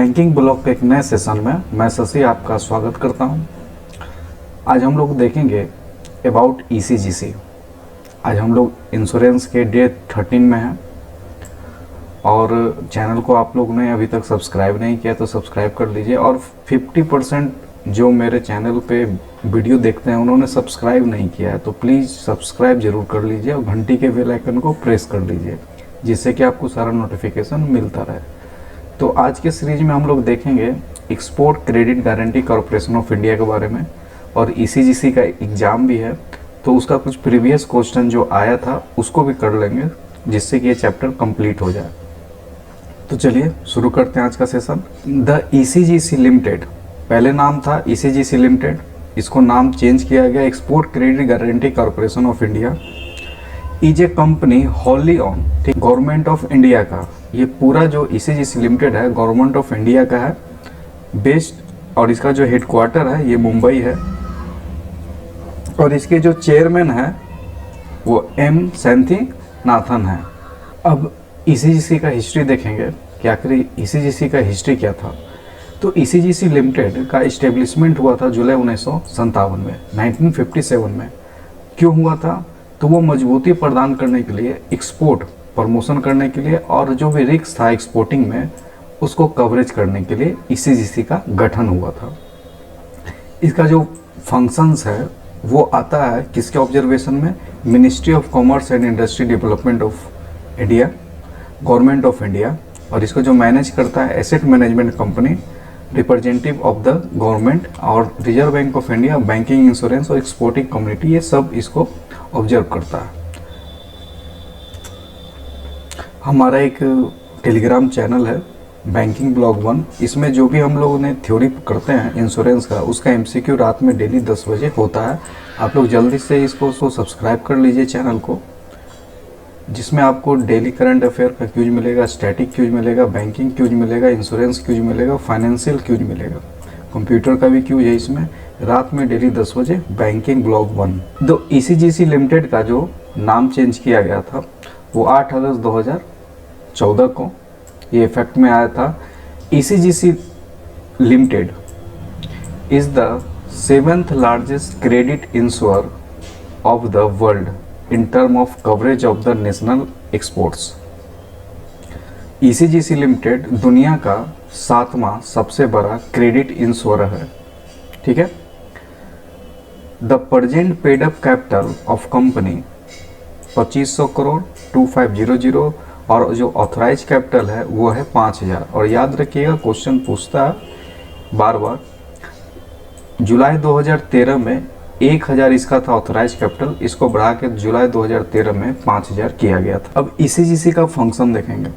Banking blog के एक नए सेशन में मैं शशि आपका स्वागत करता हूं। आज हम लोग देखेंगे अबाउट ईसीजीसी। आज हम लोग इंश्योरेंस के डे 13 में हैं और चैनल को आप लोग ने अभी तक सब्सक्राइब नहीं किया तो सब्सक्राइब कर लीजिए। और 50% जो मेरे चैनल पे वीडियो देखते हैं उन्होंने सब्सक्राइब नहीं किया है, तो प्लीज़ सब्सक्राइब ज़रूर कर लीजिए और घंटी के बेल आइकन को प्रेस कर लीजिए, जिससे कि आपको सारा नोटिफिकेशन मिलता रहे। तो आज के सीरीज में हम लोग देखेंगे export credit guarantee corporation of India के बारे में, और ईसीजीसी का एग्ज़ाम भी है तो उसका कुछ प्रीवियस क्वेश्चन जो आया था उसको भी कर लेंगे, जिससे कि ये चैप्टर कंप्लीट हो जाए। तो चलिए शुरू करते हैं आज का सेशन। द ईसीजीसी लिमिटेड, पहले नाम था ईसीजीसी लिमिटेड, इसको नाम चेंज किया गया export credit guarantee corporation of India. Is a company wholly owned, ठीक, गवर्नमेंट ऑफ इंडिया का। ये पूरा जो ईसीजीसी लिमिटेड है गवर्नमेंट ऑफ इंडिया का है बेस्ड, और इसका जो हेडक्वार्टर है ये मुंबई है, और इसके जो चेयरमैन है वो एम सैंथीनाथन है। अब ईसीजीसी का हिस्ट्री देखेंगे कि आखिर ईसीजीसी का हिस्ट्री क्या था। तो ईसीजीसी लिमिटेड का इस्टेब्लिशमेंट हुआ था जुलाई 1957 में, 1957 में। क्यों हुआ था? तो वो मजबूती प्रदान करने के लिए, एक्सपोर्ट प्रमोशन करने के लिए, और जो भी रिस्क था एक्सपोर्टिंग में उसको कवरेज करने के लिए ईसीजीसी का गठन हुआ था। इसका जो फंक्शंस है वो आता है किसके ऑब्जर्वेशन में? Ministry of commerce and industry development of India, government of India. और इसको जो मैनेज करता है asset management company, representative of the government, और Reserve Bank of India, banking, insurance और एक्सपोर्टिंग कम्युनिटी, ये सब इसको ऑब्जर्व करता है। हमारा एक टेलीग्राम चैनल है बैंकिंग ब्लॉग 1, इसमें जो भी हम लोगों ने थ्योरी करते हैं इंश्योरेंस का, उसका एमसीक्यू रात में डेली 10 बजे होता है। आप लोग जल्दी से इसको सब्सक्राइब कर लीजिए चैनल को, जिसमें आपको डेली करंट अफेयर का क्यूज मिलेगा, स्टैटिक क्यूज मिलेगा, बैंकिंग क्यूज मिलेगा, इंश्योरेंस क्यूज मिलेगा, फाइनेंशियल क्यूज मिलेगा, कंप्यूटर का भी क्यूज है इसमें। रात में डेली 10 बजे बैंकिंग ब्लॉग 1। तो ईसीजीसी लिमिटेड का जो नाम चेंज किया गया था वो 8 अगस्त 2014 को ये इफेक्ट में आया था। ECGC limited is the 7th largest credit ensure of the world in term of coverage of the national exports. ECGC limited दुनिया का 7वां सबसे बड़ा क्रेडिट इंश्योर है, ठीक है। The present paid up capital of company 2500 crore 2500, और जो ऑथराइज कैपिटल है वो है 5000। और याद रखिएगा क्वेश्चन पूछता है बार बार, जुलाई 2013 में 1000 इसका था ऑथराइज कैपिटल, इसको बढ़ा के जुलाई 2013 में 5000 किया गया था। अब ईसीजीसी का फंक्शन देखेंगे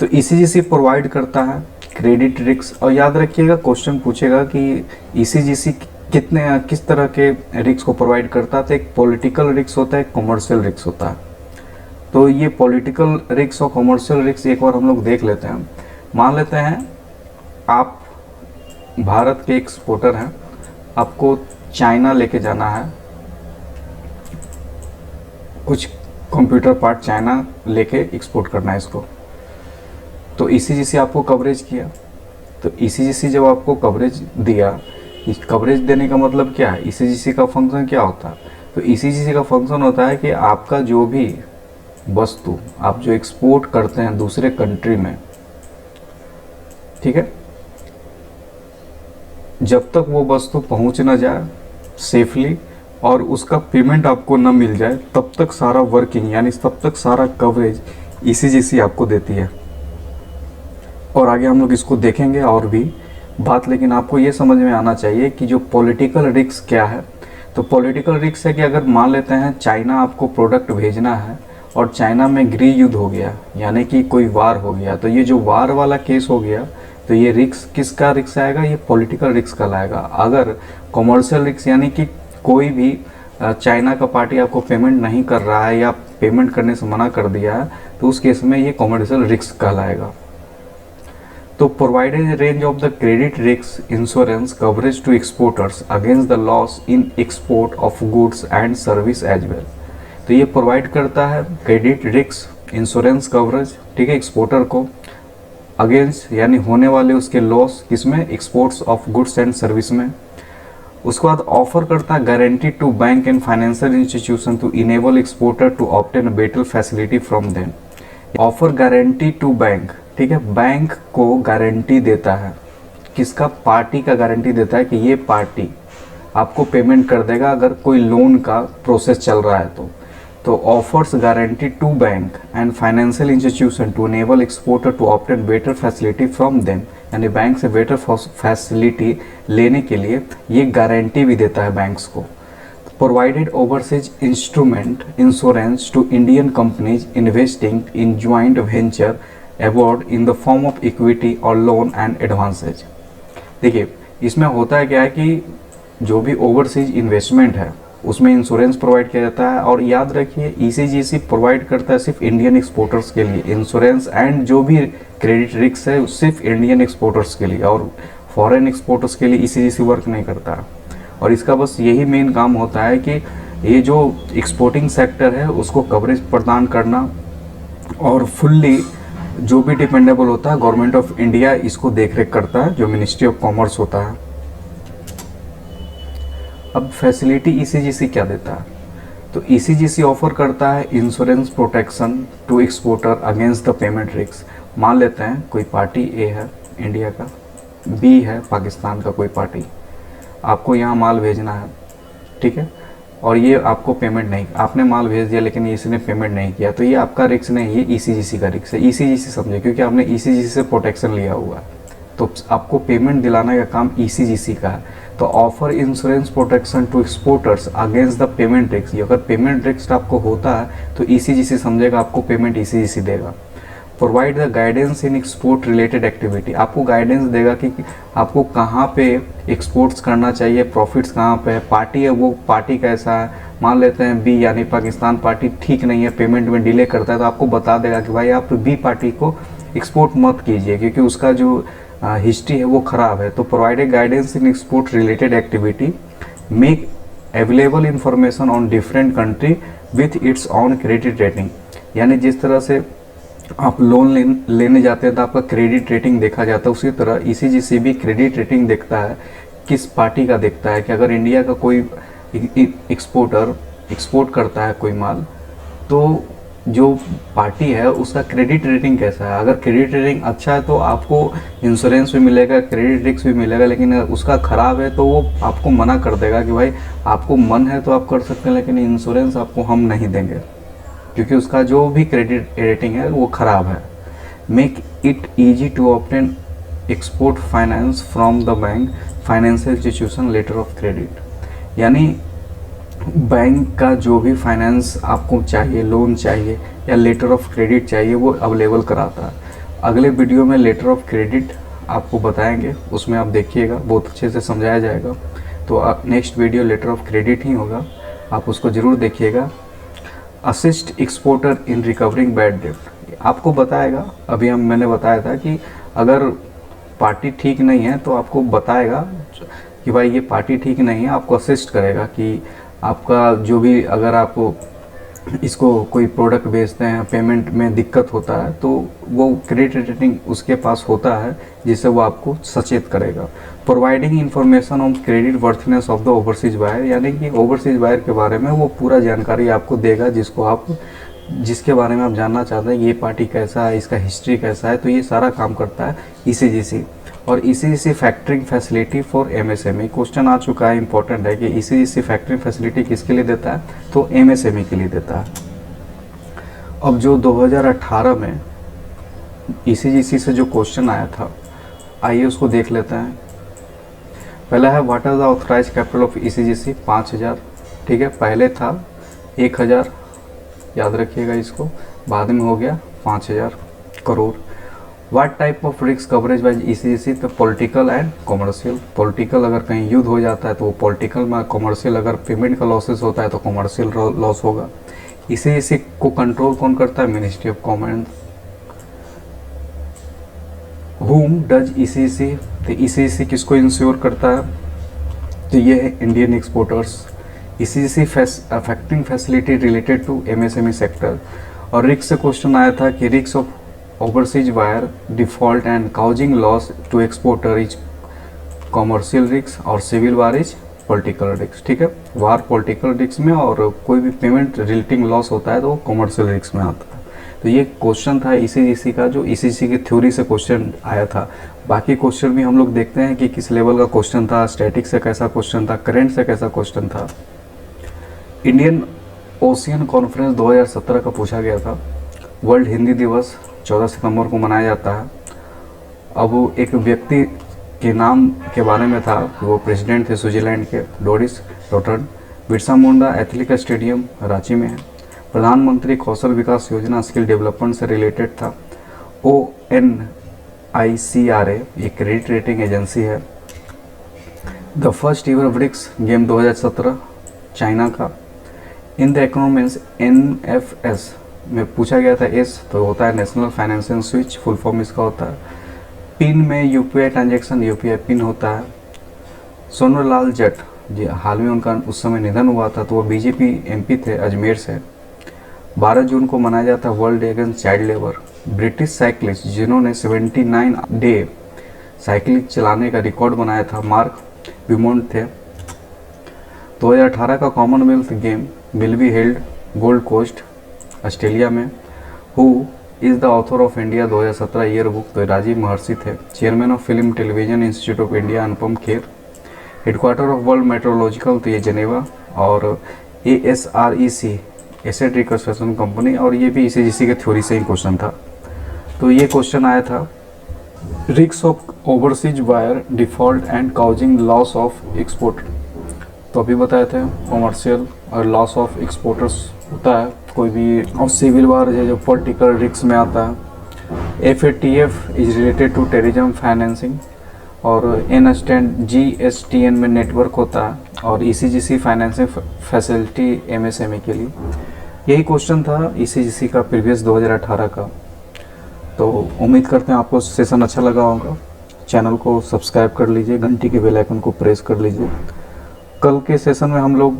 तो ईसीजीसी प्रोवाइड करता है क्रेडिट रिस्क, और याद रखिएगा क्वेश्चन पूछेगा कि ईसीजीसी किस तरह के रिस्क को प्रोवाइड करता है। तो एक पॉलिटिकल रिस्क होता है, एक कमर्शियल रिस्क होता है। तो ये पॉलिटिकल रिस्क और कमर्शियल रिस्क एक बार हम लोग देख लेते हैं। मान लेते हैं आप भारत के एक्सपोर्टर हैं, आपको चाइना लेके जाना है, कुछ कंप्यूटर पार्ट चाइना लेके एक्सपोर्ट करना है इसको, तो ईसीजीसी आपको कवरेज किया। तो ईसीजीसी जब आपको कवरेज दिया, इस कवरेज देने का मतलब क्या है? ईसीजीसी का फंक्शन क्या होता है? तो ईसीजीसी का फंक्शन होता है कि आपका जो भी वस्तु आप जो एक्सपोर्ट करते हैं दूसरे कंट्री में, ठीक है, जब तक वो वस्तु पहुंच ना जाए सेफली और उसका पेमेंट आपको ना मिल जाए, तब तक सारा वर्किंग यानी तब तक सारा कवरेज ईसीजीसी आपको देती है। और आगे हम लोग इसको देखेंगे और भी बात, लेकिन आपको ये समझ में आना चाहिए कि जो पॉलिटिकल रिस्क क्या है। तो पॉलिटिकल रिस्क है कि अगर मान लेते हैं चाइना आपको प्रोडक्ट भेजना है और चाइना में गृह युद्ध हो गया, यानी कि कोई वार हो गया, तो ये जो वार वाला केस हो गया, तो ये रिस्क किसका रिस्क आएगा? ये पॉलिटिकल रिस्क कहलाएगा। अगर कमर्शियल रिस्क यानी कि कोई भी चाइना का पार्टी आपको पेमेंट नहीं कर रहा है या पेमेंट करने से मना कर दिया है, तो उस केस में ये कमर्शियल रिस्क कहलाएगा। तो provided range of the credit risk insurance coverage to exporters against the loss in export of goods and service as well. तो ये प्रोवाइड करता है क्रेडिट रिस्क इंश्योरेंस कवरेज, ठीक है, एक्सपोर्टर को अगेंस्ट यानी होने वाले उसके लॉस किसमें, exports of goods and service में। उसके बाद ऑफर करता है guarantee to bank and financial institution to enable exporter to obtain better facility from them. Offer guarantee to bank, ठीक है, बैंक को गारंटी देता है, किसका, पार्टी का गारंटी देता है कि ये पार्टी आपको पेमेंट कर देगा अगर कोई लोन का प्रोसेस चल रहा है तो offers guarantee to bank and financial institution to enable exporter to obtain better facility from them, यानी बैंक से बेटर फैसिलिटी लेने के लिए ये गारंटी भी देता है बैंक्स को। Provided overseas instrument insurance to Indian companies investing in joint venture abroad in the form of equity और लोन एंड एडवांसेज। देखिए इसमें होता है क्या है कि जो भी ओवरसीज इन्वेस्टमेंट है उसमें इंश्योरेंस प्रोवाइड किया जाता है, और याद रखिए ईसीजीसी प्रोवाइड करता है सिर्फ इंडियन एक्सपोर्टर्स के लिए इंश्योरेंस, एंड जो भी क्रेडिट रिस्क है सिर्फ इंडियन एक्सपोर्टर्स के लिए, और फॉरेन एक्सपोर्टर्स के लिए ईसीजीसी वर्क नहीं करता है। और इसका बस यही मेन काम होता है कि ये जो एक्सपोर्टिंग सेक्टर है उसको कवरेज प्रदान करना, और फुल्ली जो भी डिपेंडेबल होता है गवर्नमेंट ऑफ इंडिया इसको देखरेख करता है, जो मिनिस्ट्री ऑफ कॉमर्स होता है। अब फैसिलिटी ईसीजीसी क्या देता है, तो ईसीजीसी ऑफर करता है insurance protection to exporter against the payment risk. मान लेते हैं कोई पार्टी ए है इंडिया का, बी है पाकिस्तान का कोई पार्टी, आपको यहाँ माल भेजना है, ठीक है, और ये आपको पेमेंट नहीं, आपने माल भेज दिया लेकिन इसने पेमेंट नहीं किया, तो ये आपका रिस्क नहीं, ये ईसीजीसी का रिस्क है। ईसीजीसी समझे क्योंकि आपने ईसीजीसी से प्रोटेक्शन लिया हुआ है, तो आपको पेमेंट दिलाने का काम ईसीजीसी का है। तो offer insurance protection to exporters against the payment risk, अगर पेमेंट रिस्क आपको होता है तो ईसीजीसी समझेगा, आपको पेमेंट ईसीजीसी देगा। Provide the guidance in export related activity, आपको गाइडेंस देगा कि आपको कहाँ पे एक्सपोर्ट्स करना चाहिए, प्रॉफिट्स कहाँ पे है, पार्टी है वो पार्टी कैसा है। मान लेते हैं बी यानी पाकिस्तान पार्टी ठीक नहीं है, पेमेंट में डिले करता है, तो आपको बता देगा कि भाई आप बी पार्टी को एक्सपोर्ट मत कीजिए क्योंकि उसका जो हिस्ट्री है वो ख़राब है। तो provided guidance in export related activity, make available information on different country with its on credit rating, यानी जिस तरह से आप लोन लेने जाते हैं तो आपका क्रेडिट रेटिंग देखा जाता है, उसी तरह ईसीजीसी भी क्रेडिट रेटिंग देखता है, किस पार्टी का देखता है कि अगर इंडिया का कोई एक्सपोर्टर एक्सपोर्ट करता है कोई माल, तो जो पार्टी है उसका क्रेडिट रेटिंग कैसा है। अगर क्रेडिट रेटिंग अच्छा है तो आपको इंश्योरेंस भी मिलेगा, क्रेडिट रिस्क भी मिलेगा, लेकिन उसका ख़राब है तो वो आपको मना कर देगा कि भाई आपको मन है तो आप कर सकते हैं लेकिन इंश्योरेंस आपको हम नहीं देंगे क्योंकि उसका जो भी क्रेडिट रेटिंग है वो ख़राब है। Make it easy to obtain export finance from the bank financial institution letter of credit, यानी बैंक का जो भी फाइनेंस आपको चाहिए, लोन चाहिए या लेटर ऑफ क्रेडिट चाहिए, वो अवेलेबल कराता है। अगले वीडियो में लेटर ऑफ क्रेडिट आपको बताएंगे, उसमें आप देखिएगा, बहुत अच्छे से समझाया जाएगा। तो next video letter of credit ही होगा, आप उसको ज़रूर देखिएगा। Assist exporter in recovering bad debt, आपको बताएगा, अभी मैंने बताया था कि अगर पार्टी ठीक नहीं है तो आपको बताएगा कि भाई ये पार्टी ठीक नहीं है, आपको असिस्ट करेगा कि आपका जो भी, अगर आप इसको कोई प्रोडक्ट बेचते हैं, पेमेंट में दिक्कत होता है तो वो क्रेडिट रेटिंग उसके पास होता है जिससे वो आपको सचेत करेगा। Providing information on credit worthiness of the overseas buyer, यानी कि ओवरसीज बायर के बारे में वो पूरा जानकारी आपको देगा जिसके बारे में आप जानना चाहते हैं, ये पार्टी कैसा है, इसका हिस्ट्री कैसा है, तो ये सारा काम करता है ईसीजीसी। और ECGC factoring facility for MSME, question आ चुका है, इंपॉर्टेंट है कि ईसीजीसी फैक्टरिंग फैसिलिटी किसके लिए देता है, तो एमएसएमई के लिए देता है। अब जो 2018 में ईसीजीसी से जो क्वेश्चन आया था, आइए उसको देख लेते हैं। पहला है what is the authorise capital of ECGC, 5000, ठीक है, पहले था 1000, याद रखिएगा इसको, बाद में हो गया 5000 crore. What type of risk coverage by ECGC, तो पॉलिटिकल एंड कॉमर्शियल। पॉलिटिकल अगर कहीं युद्ध हो जाता है तो वो पॉलिटिकल में, कॉमर्शियल अगर पेमेंट का लॉसेस होता है तो कॉमर्शियल लॉस होगा। ईसीजीसी को कंट्रोल कौन करता है, ministry of commerce. whom does ECGC, तो ईसीजीसी किसको इंश्योर करता है, तो ये है Indian exporters. ECGC factoring facility related to MSME sector. और रिस्क से क्वेश्चन आया था कि risk of overseas buyer default and causing loss to exporter is commercial risk और civil war is political risk. ठीक है, वार पॉलिटिकल रिस्क में और कोई भी पेमेंट रिलेटिंग लॉस होता है तो वो कॉमर्शियल रिस्क में आता है। तो ये क्वेश्चन था ईसीजीसी का, जो ईसीजीसी की थ्योरी से क्वेश्चन आया था। बाकी क्वेश्चन भी हम लोग देखते हैं कि किस लेवल का क्वेश्चन था, स्टैटिक से कैसा क्वेश्चन था, करंट से कैसा क्वेश्चन था। इंडियन ओशियन कॉन्फ्रेंस 2017 का पूछा गया था। वर्ल्ड हिंदी दिवस 14 सितंबर को मनाया जाता है। अब वो एक व्यक्ति के नाम के बारे में था, वो प्रेसिडेंट थे स्विट्जरलैंड के, डोरिस डॉटर्न। बिरसा मुंडा एथलेटिक स्टेडियम रांची में है। प्रधानमंत्री कौशल विकास योजना स्किल डेवलपमेंट से रिलेटेड था। ONICRA एक क्रेडिट रेटिंग एजेंसी है। The first ever BRICS game 2017 China का। इन द इकोनॉमिक्स NFS में पूछा गया था, एस तो होता है national financial switch, full form इसका होता है। पिन में UPI ट्रांजेक्शन, UPI पिन होता है। सोनूलाल जट जी हाल में उनका उस समय निधन हुआ था, तो वो BJP MP थे अजमेर से। 12 जून को मनाया जाता है world day against child labour. British cyclist जिन्होंने 79 डे साइकिल चलाने का रिकॉर्ड बनाया था, मार्क विमोंट थे। 2018 का Commonwealth game will be held Gold Coast Australia में। Who is the author of India 2017 year book, तो राजीव महर्षि थे। Chairman of film television institute of India Anupam Kher. Headquarter of world meteorological, तो ये जेनेवा। और ASREC एसेट रिकंस्ट्रक्शन कंपनी, और ये भी ECGC के थ्योरी से ही क्वेश्चन था। तो ये क्वेश्चन आया था, risk of overseas buyer default and causing loss of export. तो अभी बताए थे कॉमर्शियल और लॉस ऑफ एक्सपोर्टर्स होता है कोई भी, और सिविल वार है जो पॉलिटिकल रिस्क में आता है। FATF is related to terrorism financing, और GSTN में नेटवर्क होता है, और ECGC फाइनेंसिंग फैसिलिटी MSME के लिए। यही क्वेश्चन था ECGC का प्रीवियस 2018 का। तो उम्मीद करते हैं आपको सेशन अच्छा लगा होगा। चैनल को सब्सक्राइब कर लीजिए, घंटी के बेल आइकन को प्रेस कर लीजिए। कल के सेशन में हम लोग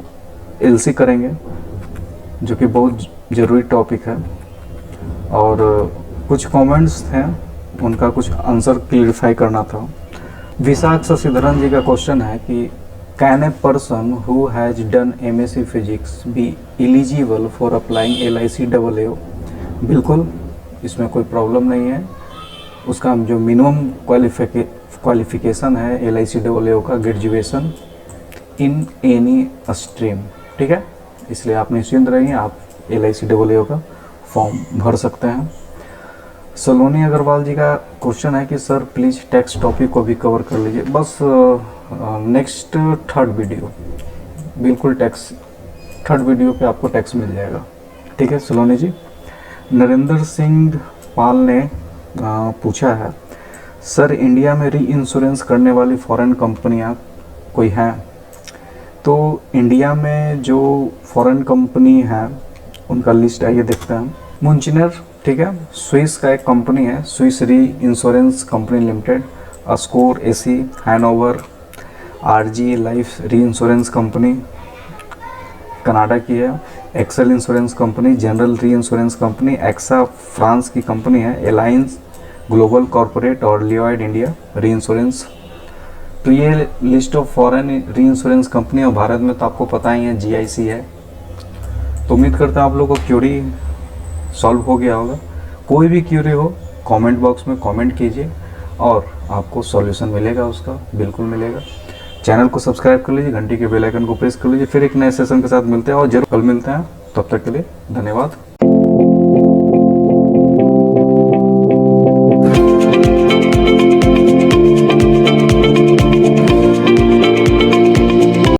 LC करेंगे, जो कि बहुत ज़रूरी टॉपिक है, और कुछ कमेंट्स हैं उनका कुछ आंसर क्लियरिफाई करना था। विशाख शशिधरन जी का क्वेश्चन है कि can a person who has done MSc physics be eligible for applying LICAA? बिल्कुल, इसमें कोई प्रॉब्लम नहीं है। उसका जो मिनिमम क्वालिफिकेशन है LICAA का, ग्रेजुएशन इन एनी स्ट्रीम। ठीक है, इसलिए आप निश्चिंत रहिए, आप LICAA का फॉर्म भर सकते हैं। सलोनी अग्रवाल जी का क्वेश्चन है कि सर प्लीज़ टैक्स टॉपिक को भी कवर कर लीजिए। बस नेक्स्ट थर्ड वीडियो, बिल्कुल टैक्स थर्ड वीडियो पे आपको टैक्स मिल जाएगा। ठीक है सलोनी जी। नरेंद्र सिंह पाल ने पूछा है, सर इंडिया में री इंश्योरेंस करने वाली फॉरेन कंपनियां कोई हैं? तो इंडिया में जो फॉरेन कंपनी है उनका लिस्ट आइए देखते हैं। मुंचिनर, ठीक है, स्विस का एक कंपनी है, Swiss reinsurance company limited. अस्कोर AC Hannover, RG life reinsurance company Canada की है। XL insurance company, general reinsurance company, AXA France की कंपनी है, एलायंस ग्लोबल कॉरपोरेट और लियोइड इंडिया री इंश्योरेंस। तो ये list of foreign reinsurance company, और भारत में तो आपको पता ही है GIC है। तो उम्मीद करता हूँ आप लोगों को क्यूरी सॉल्व हो गया होगा। कोई भी क्यूरी हो कमेंट बॉक्स में कमेंट कीजिए और आपको सॉल्यूशन मिलेगा, उसका बिल्कुल मिलेगा। चैनल को सब्सक्राइब कर लीजिए, घंटी के बेल आइकन को प्रेस कर लीजिए। फिर एक नए सेशन के साथ मिलते हैं, और जरूर कल मिलते हैं। तब तक के लिए धन्यवाद।